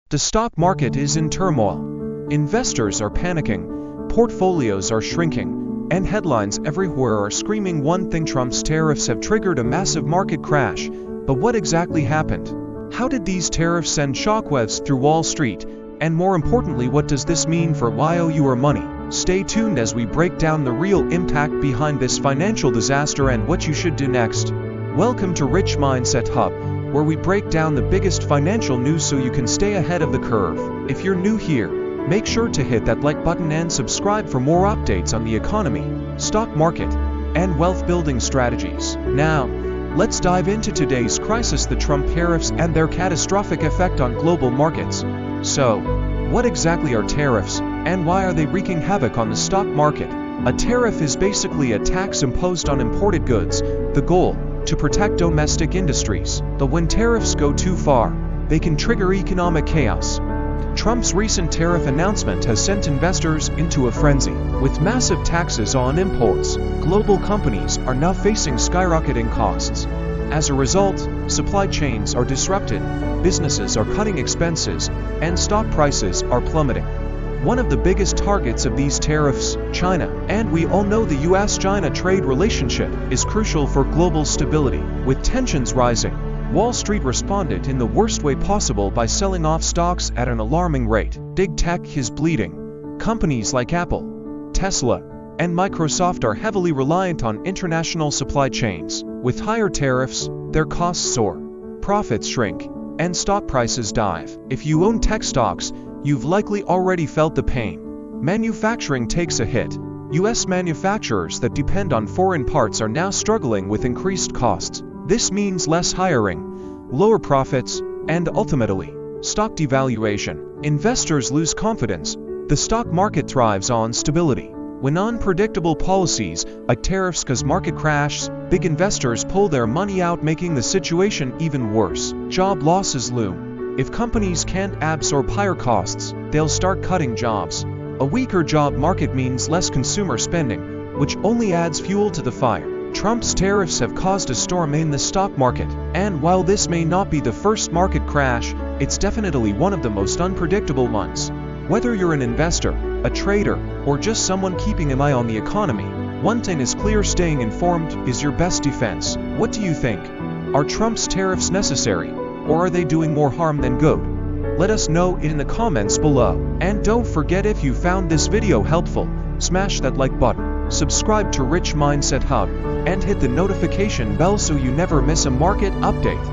The stock market is in turmoil. Investors are panicking, portfolios are shrinking, and headlines everywhere are screaming one thing: Trump's tariffs have triggered a massive market crash. But what exactly happened? How did these tariffs send shockwaves through Wall Street? And more importantly, what does this mean for your money? Stay tuned as we break down the real impact behind this financial disaster and what you should do next. Welcome to Rich Mindset Hub, where we break down the biggest financial news so you can stay ahead of the curve. If you're new here, make sure to hit that like button and subscribe for more updates on the economy, stock market, and wealth building strategies. Now, let's dive into today's crisis: the Trump tariffs and their catastrophic effect on global markets. So, what exactly are tariffs, and why are they wreaking havoc on the stock market? A tariff is basically a tax imposed on imported goods, the goal to protect domestic industries. But when tariffs go too far, they can trigger economic chaos. Trump's recent tariff announcement has sent investors into a frenzy. With massive taxes on imports, global companies are now facing skyrocketing costs. As a result, supply chains are disrupted, businesses are cutting expenses, and stock prices are plummeting. One of the biggest targets of these tariffs, China, and we all know the US-China trade relationship is crucial for global stability. With tensions rising, Wall Street responded in the worst way possible by selling off stocks at an alarming rate. Big tech is bleeding. Companies like Apple, Tesla, and Microsoft are heavily reliant on international supply chains. With higher tariffs, their costs soar, profits shrink, and stock prices dive. If you own tech stocks, you've likely already felt the pain. Manufacturing takes a hit. US manufacturers that depend on foreign parts are now struggling with increased costs. This means less hiring, lower profits, and ultimately, stock devaluation. Investors lose confidence. The stock market thrives on stability. When unpredictable policies like tariffs cause market crashes, big investors pull their money out, making the situation even worse. Job losses loom. If companies can't absorb higher costs, they'll start cutting jobs. A weaker job market means less consumer spending, which only adds fuel to the fire. Trump's tariffs have caused a storm in the stock market, and while this may not be the first market crash, it's definitely one of the most unpredictable ones. Whether you're an investor, a trader, or just someone keeping an eye on the economy, one thing is clear: staying informed is your best defense. What do you think? Are Trump's tariffs necessary, or are they doing more harm than good? Let us know in the comments below. And don't forget, if you found this video helpful, smash that like button, subscribe to Rich Mindset Hub, and hit the notification bell so you never miss a market update.